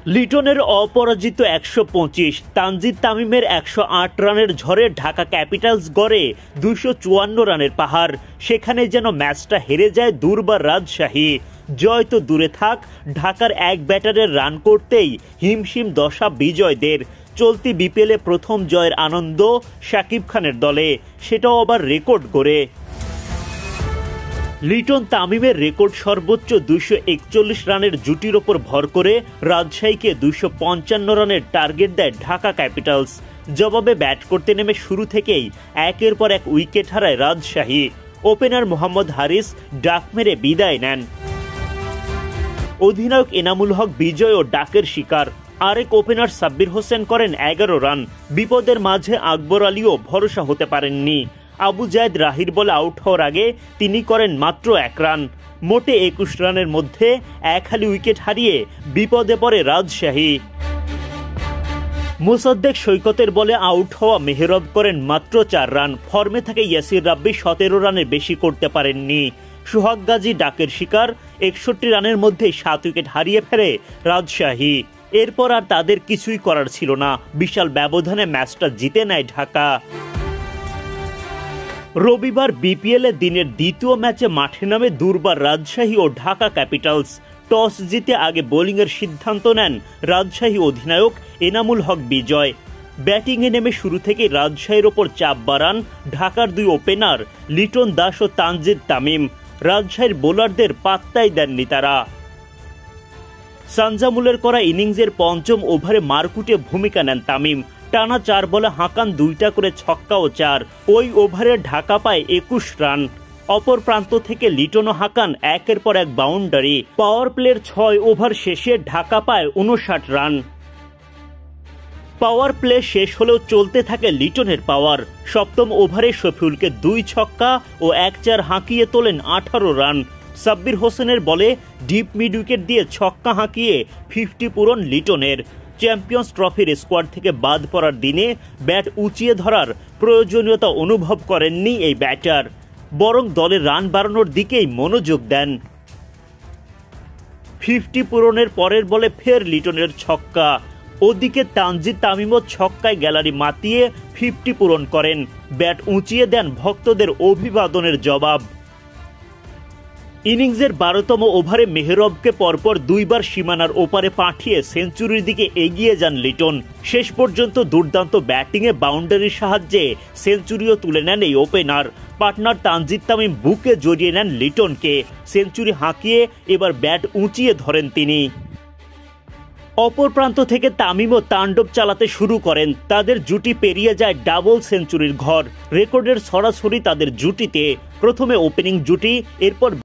লিটনের অপরাজিত ১২৫, তানজিদ তামিমের ১০৮ রানের ঝড়ে ঢাকা ক্যাপিটালস গড়ে ২৫৪ রানের পাহাড়। সেখানে যেন ম্যাচটা হেরে যায় দুর্বার রাজশাহী। জয় তো দূরে থাক, ঢাকার এক ব্যাটারের রান করতেই হিমশিম দশা বিজয়দের। চলতি বিপিএলে প্রথম জয়ের আনন্দ শাকিব খানের দলে, সেটাও আবার রেকর্ড করে। লিটন তামিমের রেকর্ড সর্বোচ্চ ২৪১ রানের জুটির ওপর ভর করে রাজশাহীকে ২৫৫ রানের টার্গেট দেয় ঢাকা ক্যাপিটালস। জবাবে ব্যাট করতে নেমে শুরু থেকেই একের পর এক উইকেট হারায় রাজশাহী। ওপেনার মোহাম্মদ হারিস ডাক মেরে বিদায় নেন। অধিনায়ক এনামুল হক বিজয় ও ডাকের শিকার। আরেক ওপেনার সাব্বির হোসেন করেন ১১ রান। বিপদের মাঝে আকবর আলীও ভরসা হতে পারেননি। আবু জায়েদ রাহির বলে আউট হওয়ার আগে তিনি করেন মাত্র ১ রান। মোটে ২১ রানের মধ্যে এক হালি উইকেট হারিয়ে বিপদে পড়ে রাজশাহী। মোসাদ্দেক সৈকতের বলে আউট হওয়া মেহরব করেন মাত্র ৪ রান। ফর্মে থাকে ইয়াসির রাব্বি ১৭ রানের বেশি করতে পারেননি। সোহাগ গাজী ডাকের শিকার। ৬১ রানের মধ্যে ৭ উইকেট হারিয়ে ফেলে রাজশাহী। এরপর আর তাদের কিছুই করার ছিল না। বিশাল ব্যবধানে ম্যাচটা জিতে নেয় ঢাকা। রবিবার বিপিএল এ দিনের দ্বিতীয় ম্যাচে মাঠে নামে দুর্বার রাজশাহী ও ঢাকা ক্যাপিটালস। টস জিতে আগে বোলিংয়ের সিদ্ধান্ত নেন রাজশাহী অধিনায়ক এনামুল হক বিজয়। ব্যাটিংয়ে নেমে শুরু থেকে রাজশাহীর ওপর চাপ বাড়ান ঢাকার দুই ওপেনার লিটন দাস ও তানজিদ তামিম। রাজশাহীর বোলারদের পাত্তাই দেননি তারা। সানজামুলের করা ইনিংসের পঞ্চম ওভারে মারকুটে ভূমিকা নেন তামিম। টানা ৪ বলে হাঁকান ২টা করে ছক্কা ও ৪। ওই ওভারে ঢাকা পায় ২১ রান। অপর প্রান্ত থেকে লিটনও হাঁকান একের পর এক বাউন্ডারি। পাওয়ার প্লের ৬ ওভার শেষে ঢাকা পায় ৫৯ রান। পাওয়ার প্লে শেষ হলেও চলতে থাকে লিটনের পাওয়ার। সপ্তম ওভারে শফিউলকে ২ ছক্কা ও ১-৪ হাঁকিয়ে তোলেন ১৮ রান। সাব্বির হোসেনের বলে ডিপ মিড উইকেট দিয়ে ছক্কা হাঁকিয়ে ৫০ পূরণ লিটনের। চ্যাম্পিয়ন্স ট্রফির স্কোয়াড থেকে বাদ পড়ার দিনে ব্যাট উঁচিয়ে ধরার প্রয়োজনীয়তা অনুভব করেননি এই ব্যাটার, বরং দলের রান বাড়ানোর দিকেই মনোযোগ দেন। ৫০ পূরণের পরের বলে ফের লিটনের ছক্কা। ওদিকে তানজিদ তামিমও ছক্কায় গ্যালারি মাতিয়ে ৫০ পূরণ করেন। ব্যাট উঁচিয়ে দেন ভক্তদের অভিবাদনের জবাব। ইনিংসের ১২তম ওভারে মেহরবকে পরপর ২ বার সীমানার ওপারে পাঠিয়ে সেঞ্চুরির দিকে এগিয়ে যান লিটন। শেষ পর্যন্ত দুর্দান্ত ব্যাটিংয়ে বাউন্ডারির সাহায্যে সেঞ্চুরিও তুলে নেন এই ওপেনার। পার্টনার তানজিদ তামিম বুকে জড়িয়ে নেন লিটনকে। সেঞ্চুরি হাঁকিয়ে এবার ব্যাট উঁচিয়ে ধরেন তিনি। অপর প্রান্ত থেকে তামিমও তাণ্ডব চালাতে শুরু করেন। তাদের জুটি পেরিয়ে যায় ডাবল সেঞ্চুরির ঘর। রেকর্ডের সরাসরি তাদের জুটিতে। প্রথমে ওপেনিং জুটি, এরপর